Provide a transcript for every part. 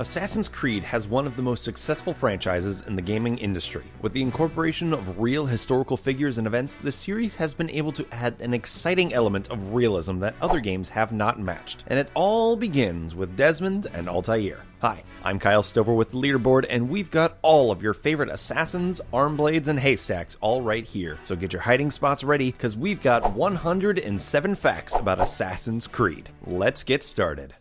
Assassin's Creed has one of the most successful franchises in the gaming industry. With the incorporation of real historical figures and events, the series has been able to add an exciting element of realism that other games have not matched. And it all begins with Desmond and Altair. Hi, I'm Kyle Stover with the Leaderboard, and we've got all of your favorite assassins, arm blades, and haystacks all right here. So get your hiding spots ready, because we've got 107 facts about Assassin's Creed. Let's get started.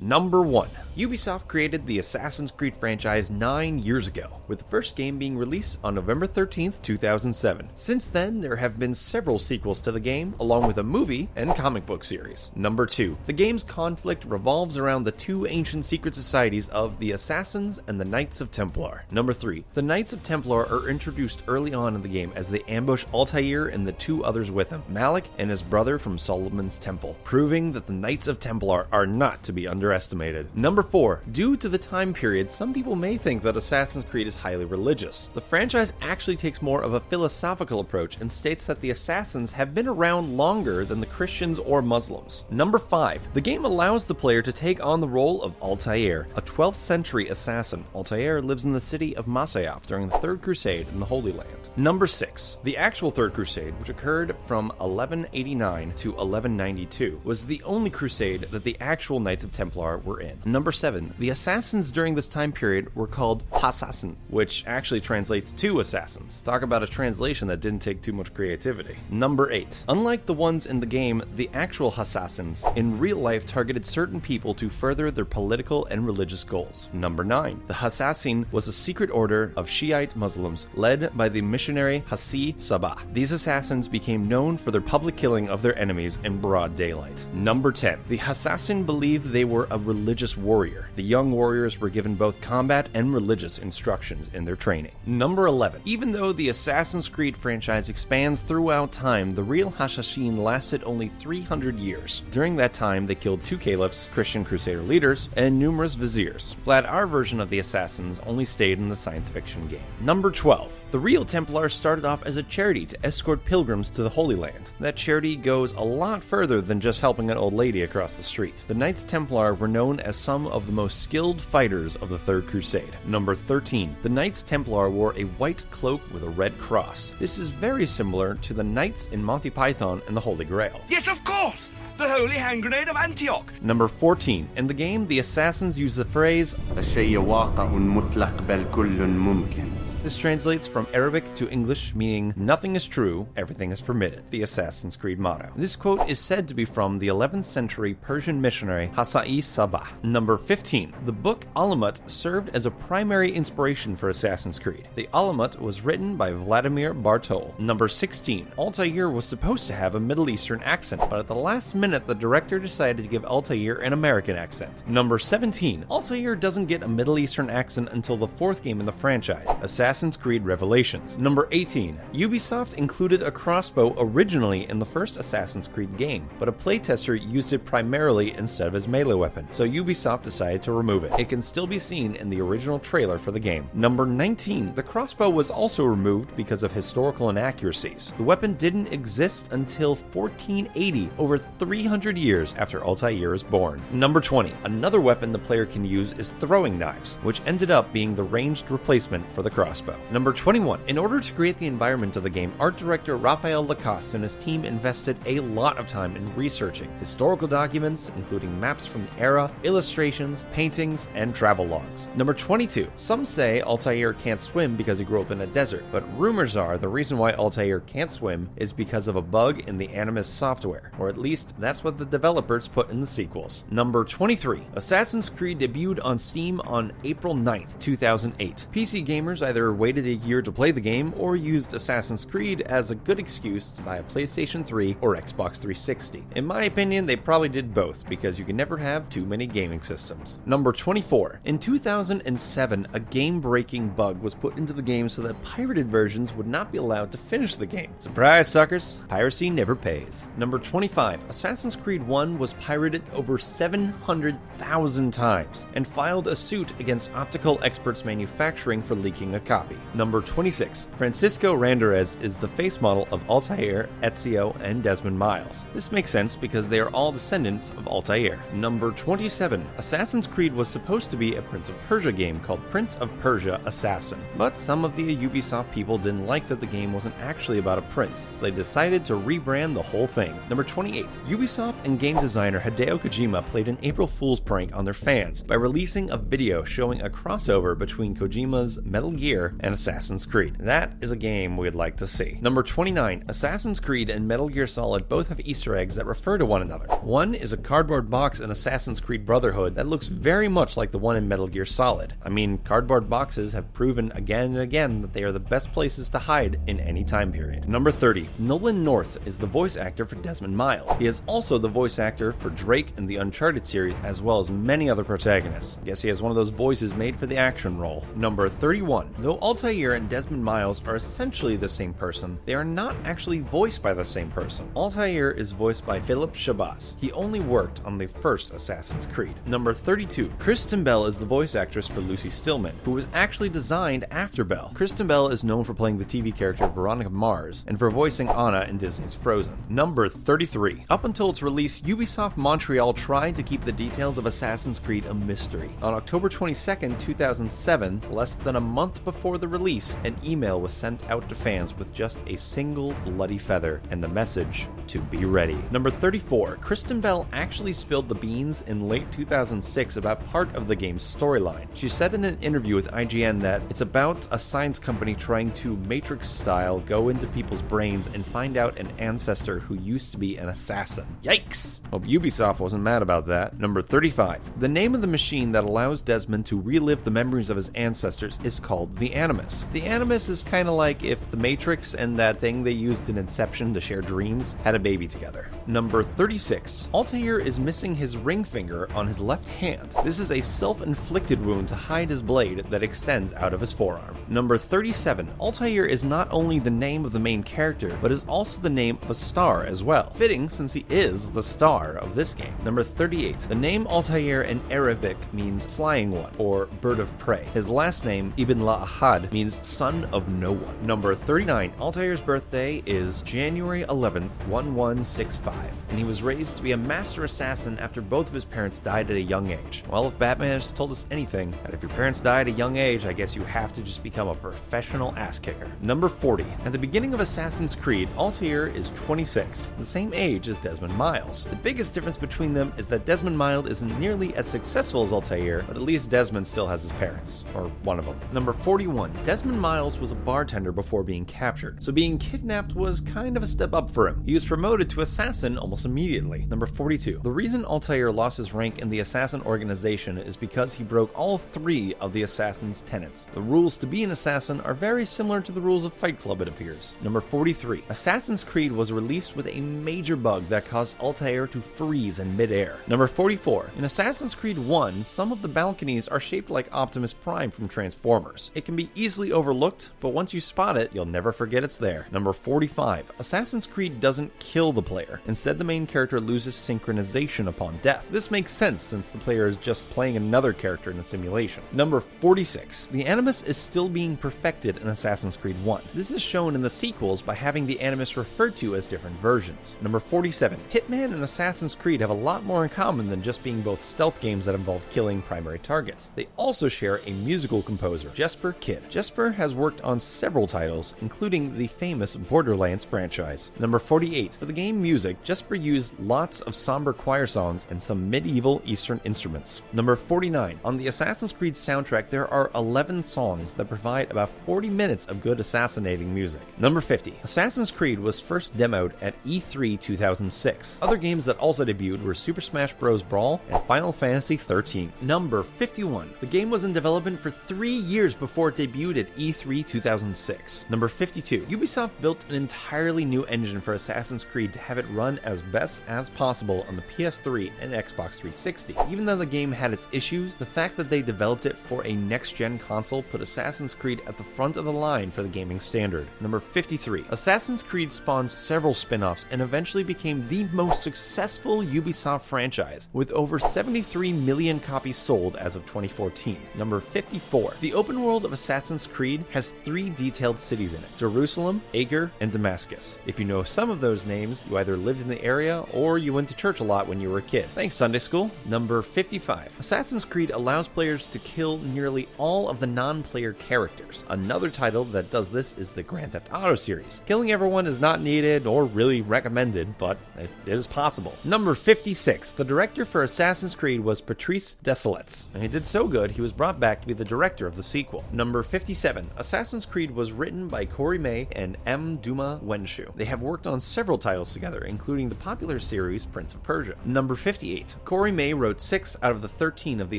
Number 1. Ubisoft created the Assassin's Creed franchise 9 years ago, with the first game being released on November 13th, 2007. Since then, there have been several sequels to the game, along with a movie and comic book series. Number 2. The game's conflict revolves around the two ancient secret societies of the Assassins and the Knights of Templar. Number 3. The Knights of Templar are introduced early on in the game as they ambush Altair and the two others with him, Malik and his brother from Solomon's Temple, proving that the Knights of Templar are not to be underestimated. Number 4. Due to the time period, some people may think that Assassin's Creed is highly religious. The franchise actually takes more of a philosophical approach and states that the Assassins have been around longer than the Christians or Muslims. Number 5. The game allows the player to take on the role of Altair, a 12th century assassin. Altair lives in the city of Masyaf during the Third Crusade in the Holy Land. Number 6. The actual Third Crusade, which occurred from 1189 to 1192, was the only crusade that the actual Knights of Templar were in. Number 7. The assassins during this time period were called Hassassin, which actually translates to assassins. Talk about a translation that didn't take too much creativity. Number 8. Unlike the ones in the game, the actual Hassassins in real life targeted certain people to further their political and religious goals. Number 9. The Hassassin was a secret order of Shiite Muslims led by the missionary Hassi Sabah. These assassins became known for their public killing of their enemies in broad daylight. Number 10. The Hassassin believed they were a religious warrior. The young warriors were given both combat and religious instructions in their training. Number 11. Even though the Assassin's Creed franchise expands throughout time, the real Hassassin lasted only 300 years. During that time, they killed 2 caliphs, Christian crusader leaders, and numerous viziers. Glad our version of the Assassins only stayed in the science fiction game. Number 12. The real Templars started off as a charity to escort pilgrims to the Holy Land. That charity goes a lot further than just helping an old lady across the street. The Knights Templar were known as some of the most skilled fighters of the Third Crusade. Number 13. The Knights Templar wore a white cloak with a red cross. This is very similar to the Knights in Monty Python and the Holy Grail. Yes, of course! The Holy Hand Grenade of Antioch! Number 14. In the game, the assassins use the phrase الشيء واقع مطلق بل كل ممكن. This translates from Arabic to English, meaning nothing is true, everything is permitted, the Assassin's Creed motto. This quote is said to be from the 11th century Persian missionary Hassi Sabah. Number 15. The book Alamut served as a primary inspiration for Assassin's Creed. The Alamut was written by Vladimir Bartol. Number 16. Altair was supposed to have a Middle Eastern accent, but at the last minute the director decided to give Altair an American accent. Number 17. Altair doesn't get a Middle Eastern accent until the 4th game in the franchise, Assassin's Creed Revelations. Number 18. Ubisoft included a crossbow originally in the first Assassin's Creed game, but a playtester used it primarily instead of his melee weapon, so Ubisoft decided to remove it. It can still be seen in the original trailer for the game. Number 19. The crossbow was also removed because of historical inaccuracies. The weapon didn't exist until 1480, over 300 years after Altair was born. Number 20. Another weapon the player can use is throwing knives, which ended up being the ranged replacement for the crossbow. Number 21. In order to create the environment of the game, art director Raphael Lacoste and his team invested a lot of time in researching historical documents, including maps from the era, illustrations, paintings, and travel logs. Number 22. Some say Altair can't swim because he grew up in a desert, but rumors are the reason why Altair can't swim is because of a bug in the Animus software, or at least that's what the developers put in the sequels. Number 23. Assassin's Creed debuted on Steam on April 9th, 2008. PC gamers either waited a year to play the game or used Assassin's Creed as a good excuse to buy a PlayStation 3 or Xbox 360. In my opinion, they probably did both because you can never have too many gaming systems. Number 24. In 2007, a game-breaking bug was put into the game so that pirated versions would not be allowed to finish the game. Surprise, suckers! Piracy never pays. Number 25. Assassin's Creed 1 was pirated over 700,000 times and filed a suit against Optical Experts Manufacturing for leaking a copy. copy. Number 26. Francisco Randerez is the face model of Altair, Ezio, and Desmond Miles. This makes sense because they are all descendants of Altair. Number 27. Assassin's Creed was supposed to be a Prince of Persia game called Prince of Persia Assassin, but some of the Ubisoft people didn't like that the game wasn't actually about a prince, so they decided to rebrand the whole thing. Number 28. Ubisoft and game designer Hideo Kojima played an April Fool's prank on their fans by releasing a video showing a crossover between Kojima's Metal Gear and Assassin's Creed. That is a game we'd like to see. Number 29. Assassin's Creed and Metal Gear Solid both have Easter eggs that refer to one another. One is a cardboard box in Assassin's Creed Brotherhood that looks very much like the one in Metal Gear Solid. I mean, cardboard boxes have proven again and again that they are the best places to hide in any time period. Number 30. Nolan North is the voice actor for Desmond Miles. He is also the voice actor for Drake in the Uncharted series, as well as many other protagonists. Guess he has one of those voices made for the action role. Number 31. Though Altair and Desmond Miles are essentially the same person, they are not actually voiced by the same person. Altair is voiced by Philip Shabazz. He only worked on the first Assassin's Creed. Number 32. Kristen Bell is the voice actress for Lucy Stillman, who was actually designed after Bell. Kristen Bell is known for playing the TV character Veronica Mars and for voicing Anna in Disney's Frozen. Number 33. Up until its release, Ubisoft Montreal tried to keep the details of Assassin's Creed a mystery. On October 22, 2007, less than a month before the release, an email was sent out to fans with just a single bloody feather and the message to be ready. Number 34. Kristen Bell actually spilled the beans in late 2006 about part of the game's storyline. She said in an interview with IGN that it's about a science company trying to Matrix-style go into people's brains and find out an ancestor who used to be an assassin. Yikes! Hope Ubisoft wasn't mad about that. Number 35. The name of the machine that allows Desmond to relive the memories of his ancestors is called the Animus. The Animus is kind of like if the Matrix and that thing they used in Inception to share dreams had a baby together. Number 36. Altair is missing his ring finger on his left hand. This is a self-inflicted wound to hide his blade that extends out of his forearm. Number 37. Altair is not only the name of the main character, but is also the name of a star as well. Fitting, since he is the star of this game. Number 38. The name Altair in Arabic means flying one, or bird of prey. His last name, Ibn La Ahad, means son of no one. Number 39. Altair's birthday is January 11th, 1165, and he was raised to be a master assassin after both of his parents died at a young age. Well, if Batman has told us anything, that if your parents die at a young age, I guess you have to just become a professional ass kicker. Number 40. At the beginning of Assassin's Creed, Altair is 26, the same age as Desmond Miles. The biggest difference between them is that Desmond Miles isn't nearly as successful as Altair, but at least Desmond still has his parents, or one of them. Number 41. Desmond Miles was a bartender before being captured, so being kidnapped was kind of a step up for him. He was promoted to assassin almost immediately. Number 42. The reason Altair lost his rank in the assassin organization is because he broke all 3 of the assassin's tenets. The rules to be an assassin are very similar to the rules of Fight Club, it appears. Number 43. Assassin's Creed was released with a major bug that caused Altair to freeze in midair. Number 44. In Assassin's Creed 1, some of the balconies are shaped like Optimus Prime from Transformers. It can be easily overlooked, but once you spot it, you'll never forget it's there. Number 45. Assassin's Creed doesn't kill the player. Instead, the main character loses synchronization upon death. This makes sense since the player is just playing another character in a simulation. Number 46. The Animus is still being perfected in Assassin's Creed 1. This is shown in the sequels by having the Animus referred to as different versions. Number 47. Hitman and Assassin's Creed have a lot more in common than just being both stealth games that involve killing primary targets. They also share a musical composer, Jesper Kyd. Jesper has worked on several titles, including the famous Borderlands franchise. Number 48. For the game music, Jesper used lots of somber choir songs and some medieval Eastern instruments. Number 49. On the Assassin's Creed soundtrack, there are 11 songs that provide about 40 minutes of good assassinating music. Number 50. Assassin's Creed was first demoed at E3 2006. Other games that also debuted were Super Smash Bros. Brawl and Final Fantasy XIII. Number 51. The game was in development for 3 years before it debuted at E3 2006. Number 52. Ubisoft built an entirely new engine for Assassin's Assassin's Creed to have it run as best as possible on the PS3 and Xbox 360. Even though the game had its issues, the fact that they developed it for a next-gen console put Assassin's Creed at the front of the line for the gaming standard. Number 53. Assassin's Creed spawned several spin-offs and eventually became the most successful Ubisoft franchise, with over 73 million copies sold as of 2014. Number 54. The open world of Assassin's Creed has 3 detailed cities in it: Jerusalem, Acre, and Damascus. If you know some of those names, you either lived in the area or you went to church a lot when you were a kid. Thanks, Sunday School. Number 55. Assassin's Creed allows players to kill nearly all of the non-player characters. Another title that does this is the Grand Theft Auto series. Killing everyone is not needed or really recommended, but it is possible. Number 56. The director for Assassin's Creed was Patrice Désilets, and he did so good he was brought back to be the director of the sequel. Number 57. Assassin's Creed was written by Corey May and M. Duma Wenshu. They have worked on several titles together, including the popular series Prince of Persia. Number 58. Corey May wrote 6 out of the 13 of the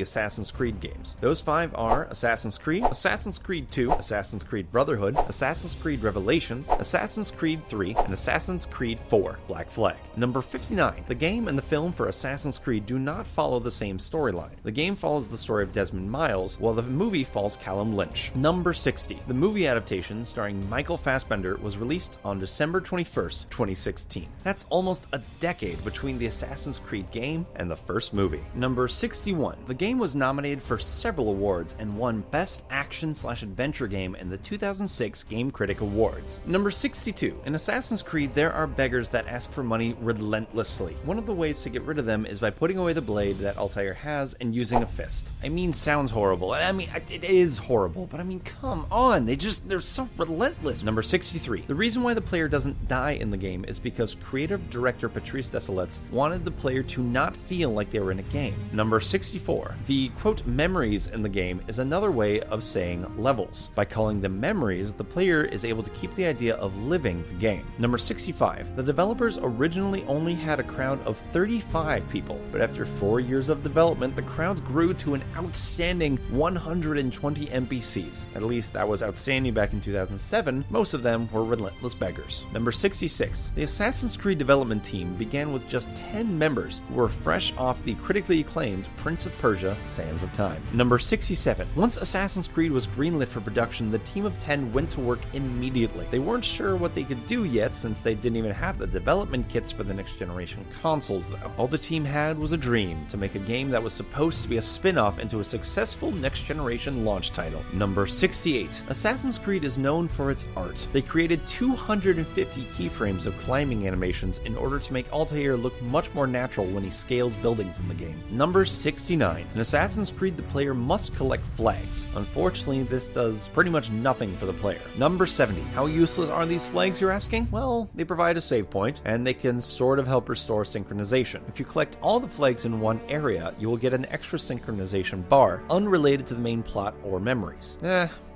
Assassin's Creed games. Those 5 are Assassin's Creed, Assassin's Creed 2, Assassin's Creed Brotherhood, Assassin's Creed Revelations, Assassin's Creed 3, and Assassin's Creed 4, Black Flag. Number 59. The game and the film for Assassin's Creed do not follow the same storyline. The game follows the story of Desmond Miles, while the movie follows Callum Lynch. Number 60. The movie adaptation starring Michael Fassbender was released on December 21st, 2016. That's almost a decade between the Assassin's Creed game and the first movie. Number 61. The game was nominated for several awards and won Best Action/Adventure Game in the 2006 Game Critic Awards. Number 62. In Assassin's Creed, there are beggars that ask for money relentlessly. One of the ways to get rid of them is by putting away the blade that Altair has and using a fist. I mean, sounds horrible. I mean, it is horrible, but I mean, come on. They're so relentless. Number 63. The reason why the player doesn't die in the game is because creative director Patrice Désilets wanted the player to not feel like they were in a game. Number 64. The, quote, memories in the game is another way of saying levels. By calling them memories, the player is able to keep the idea of living the game. Number 65. The developers originally only had a crowd of 35 people, but after 4 years of development, the crowds grew to an outstanding 120 NPCs. At least that was outstanding back in 2007. Most of them were relentless beggars. Number 66. The Assassin's Creed development team began with just 10 members who were fresh off the critically acclaimed Prince of Persia: Sands of Time. Number 67. Once Assassin's Creed was greenlit for production, the team of 10 went to work immediately. They weren't sure what they could do yet, since they didn't even have the development kits for the next generation consoles, though. All the team had was a dream to make a game that was supposed to be a spin-off into a successful next generation launch title. Number 68. Assassin's Creed is known for its art. They created 250 keyframes of climbing animations in order to make Altair look much more natural when he scales buildings in the game. Number 69. In Assassin's Creed, the player must collect flags. Unfortunately, this does pretty much nothing for the player. Number 70. How useless are these flags, you're asking? Well, they provide a save point, and they can sort of help restore synchronization. If you collect all the flags in one area, you will get an extra synchronization bar, unrelated to the main plot or memories.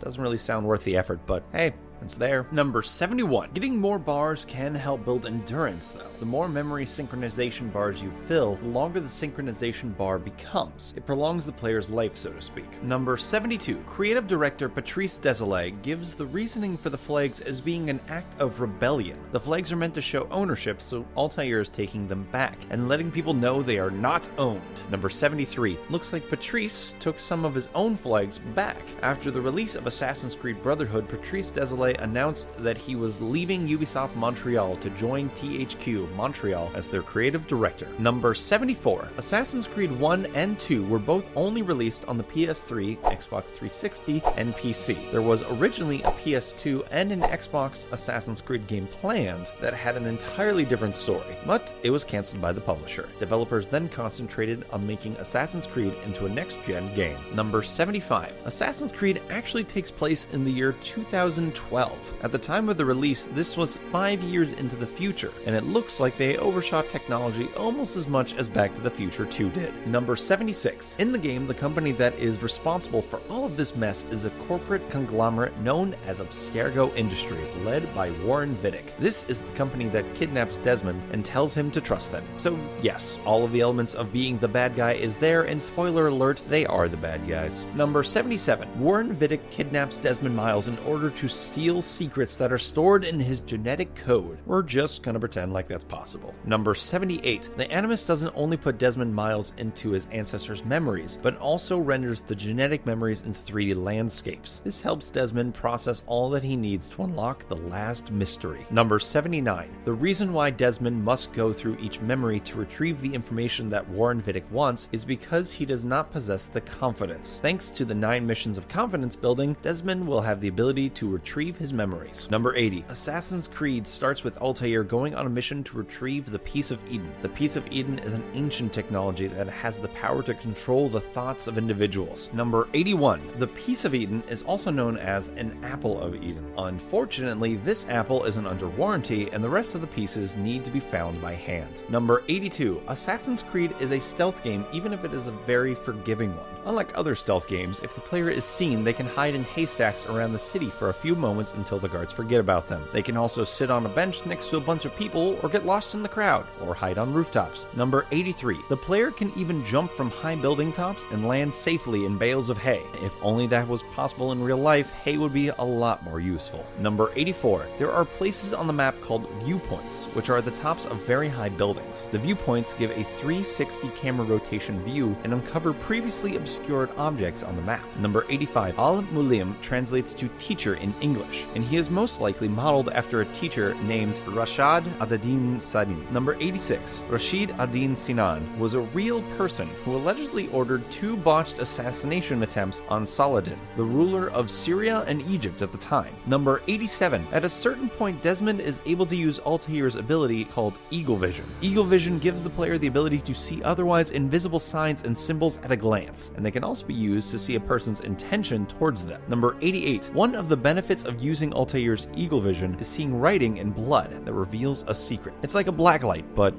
Doesn't really sound worth the effort, but hey, it's there. Number 71. Getting more bars can help build endurance, though. The more memory synchronization bars you fill, the longer the synchronization bar becomes. It prolongs the player's life, so to speak. Number 72. Creative director Patrice Désilets gives the reasoning for the flags as being an act of rebellion. The flags are meant to show ownership, so Altair is taking them back and letting people know they are not owned. Number 73. Looks like Patrice took some of his own flags back. After the release of Assassin's Creed Brotherhood, Patrice Désilets announced that he was leaving Ubisoft Montreal to join THQ Montreal as their creative director. Number 74. Assassin's Creed 1 and 2 were both only released on the PS3, Xbox 360, and PC. There was originally a PS2 and an Xbox Assassin's Creed game planned that had an entirely different story, but it was cancelled by the publisher. Developers then concentrated on making Assassin's Creed into a next-gen game. Number 75. Assassin's Creed actually takes place in the year 2012. At the time of the release, this was 5 years into the future, and it looks like they overshot technology almost as much as Back to the Future 2 did. Number 76. In the game, the company that is responsible for all of this mess is a corporate conglomerate known as Abstergo Industries, led by Warren Vidic. This is the company that kidnaps Desmond and tells him to trust them. So yes, all of the elements of being the bad guy is there, and spoiler alert, they are the bad guys. Number 77. Warren Vidic kidnaps Desmond Miles in order to steal reveal secrets that are stored in his genetic code. We're just gonna pretend like that's possible. Number 78. The Animus doesn't only put Desmond Miles into his ancestors' memories, but also renders the genetic memories into 3D landscapes. This helps Desmond process all that he needs to unlock the last mystery. Number 79. The reason why Desmond must go through each memory to retrieve the information that Warren Vidic wants is because he does not possess the confidence. Thanks to the 9 missions of confidence building, Desmond will have the ability to retrieve his memories. Number 80. Assassin's Creed starts with Altair going on a mission to retrieve the Piece of Eden. The Piece of Eden is an ancient technology that has the power to control the thoughts of individuals. Number 81. The Piece of Eden is also known as an Apple of Eden. Unfortunately, this apple isn't under warranty, and the rest of the pieces need to be found by hand. Number 82. Assassin's Creed is a stealth game, even if it is a very forgiving one. Unlike other stealth games, if the player is seen, they can hide in haystacks around the city for a few moments until the guards forget about them. They can also sit on a bench next to a bunch of people, or get lost in the crowd, or hide on rooftops. Number 83. The player can even jump from high building tops and land safely in bales of hay. If only that was possible in real life, hay would be a lot more useful. Number 84. There are places on the map called viewpoints, which are the tops of very high buildings. The viewpoints give a 360 camera rotation view and uncover previously obscured objects on the map. Number 85. Al-Mulim translates to teacher in English, and he is most likely modeled after a teacher named Rashad ad-Din Sinan. Number 86. Rashid ad-Din Sinan was a real person who allegedly ordered 2 botched assassination attempts on Saladin, the ruler of Syria and Egypt at the time. Number 87. At a certain point, Desmond is able to use Altair's ability called Eagle Vision. Eagle Vision gives the player the ability to see otherwise invisible signs and symbols at a glance, and they can also be used to see a person's intention towards them. Number 88. One of the benefits of using Altair's Eagle Vision is seeing writing in blood that reveals a secret. It's like a blacklight, but,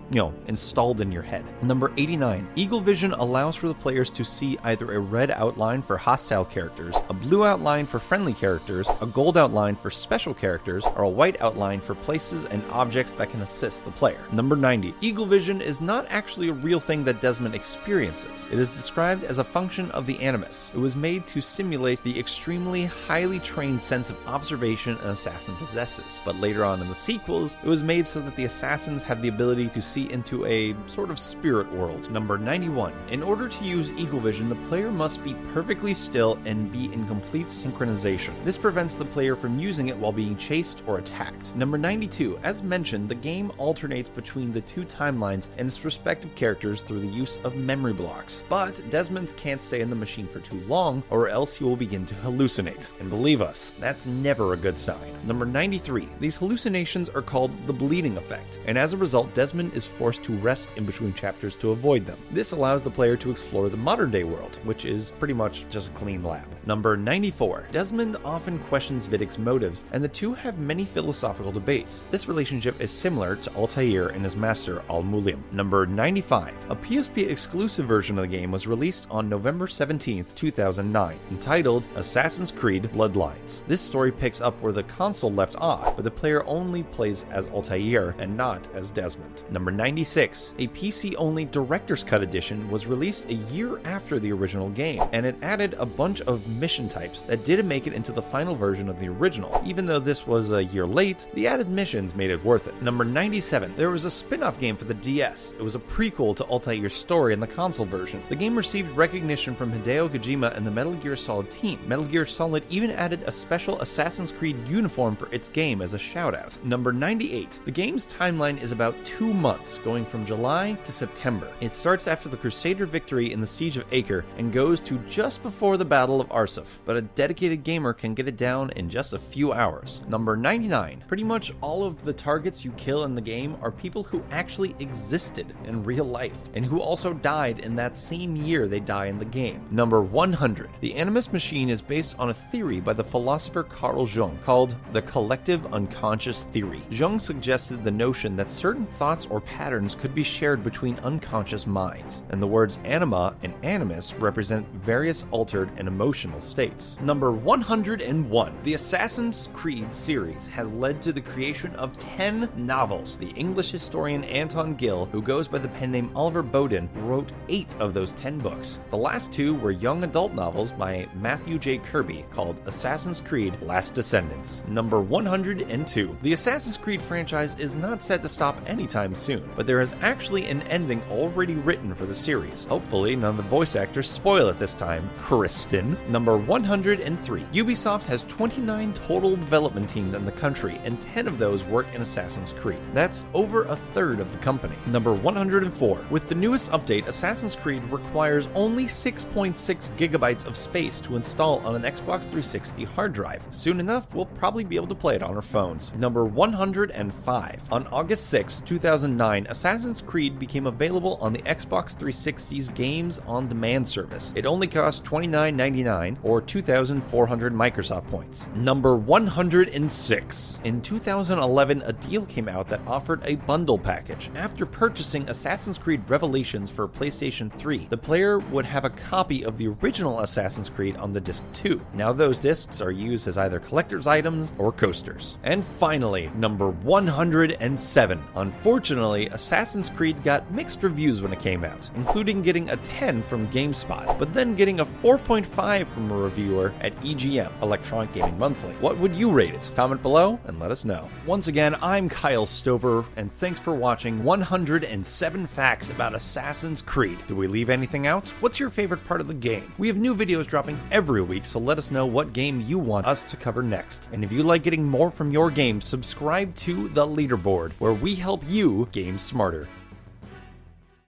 installed in your head. Number 89. Eagle Vision allows for the players to see either a red outline for hostile characters, a blue outline for friendly characters, a gold outline for special characters, or a white outline for places and objects that can assist the player. Number 90. Eagle Vision is not actually a real thing that Desmond experiences. It is described as a function of the Animus. It was made to simulate the extremely highly trained sense of observation an assassin possesses, but later on in the sequels, it was made so that the assassins have the ability to see into a sort of spirit world. Number 91. In order to use Eagle Vision, the player must be perfectly still and be in complete synchronization. This prevents the player from using it while being chased or attacked. Number 92. As mentioned, the game alternates between the 2 timelines and its respective characters through the use of memory blocks. But Desmond can't stay in the machine for too long, or else he will begin to hallucinate. And believe us, that's never a good sign. Number 93. These hallucinations are called the bleeding effect, and as a result, Desmond is forced to rest in between chapters to avoid them. This allows the player to explore the modern day world, which is pretty much just a clean lab. Number 94. Desmond often questions Vidic's motives, and the two have many philosophical debates. This relationship is similar to Altair and his master Al-Mulim. Number 95. A PSP exclusive version of the game was released on November 17th, 2009, entitled Assassin's Creed Bloodlines. This story picks up where the console left off, but the player only plays as Altair and not as Desmond. Number 96. A PC-only Director's Cut edition was released a year after the original game, and it added a bunch of mission types that didn't make it into the final version of the original. Even though this was a year late, the added missions made it worth it. Number 97. There was a spin-off game for the DS. It was a prequel to Altair's story in the console version. The game received recognition from Hideo Kojima and the Metal Gear Solid team. Metal Gear Solid even added a special Assassin's Creed uniform for its game as a shoutout. Number 98. The game's timeline is about 2 months, going from July to September. It starts after the Crusader victory in the Siege of Acre and goes to just before the Battle of Arsuf, but a dedicated gamer can get it down in just a few hours. Number 99. Pretty much all of the targets you kill in the game are people who actually existed in real life, and who also died in that same year they die in the game. Number 100. The Animus machine is based on a theory by the philosopher Carl Jung called the collective unconscious theory. Jung suggested the notion that certain thoughts or patterns could be shared between unconscious minds, and the words anima and animus represent various altered and emotional states. Number 101. The Assassin's Creed series has led to the creation of 10 novels. The English historian Anton Gill, who goes by the pen name Oliver Bowden, wrote 8 of those 10 books. The last 2 were young adult novels by Matthew J. Kirby called Assassin's Creed Last Descendants. Number 102. The Assassin's Creed franchise is not set to stop anytime soon, but there is actually an ending already written for the series. Hopefully none of the voice actors spoil it this time. Kristen. Number 103. Ubisoft has 29 total development teams in the country, and 10 of those work in Assassin's Creed. That's over a third of the company. Number 104. With the newest update, Assassin's Creed requires only 6.6 gigabytes of space to install on an Xbox 360 hard drive. Soon enough, we'll probably be able to play it on our phones. Number 105. On August 6, 2009, Assassin's Creed became available on the Xbox 360's Games on Demand service. It only cost $29.99 or 2,400 Microsoft points. Number 106. In 2011, a deal came out that offered a bundle package. After purchasing Assassin's Creed Revelations for PlayStation 3, the player would have a copy of the original Assassin's Creed on the disc too. Now those discs are used as either collector's items or coasters. And finally, number 107. Unfortunately, Assassin's Creed got mixed reviews when it came out, including getting a 10 from GameSpot, but then getting a 4.5 from a reviewer at EGM, Electronic Gaming Monthly. What would you rate it? Comment below and let us know. Once again, I'm Kyle Stover, and thanks for watching 107 Facts about Assassin's Creed. Did we leave anything out? What's your favorite part of the game? We have new videos dropping every week, so let us know what game you want us to cover next. And if you like getting more from your game, subscribe to The Leaderboard, where we help you game smarter.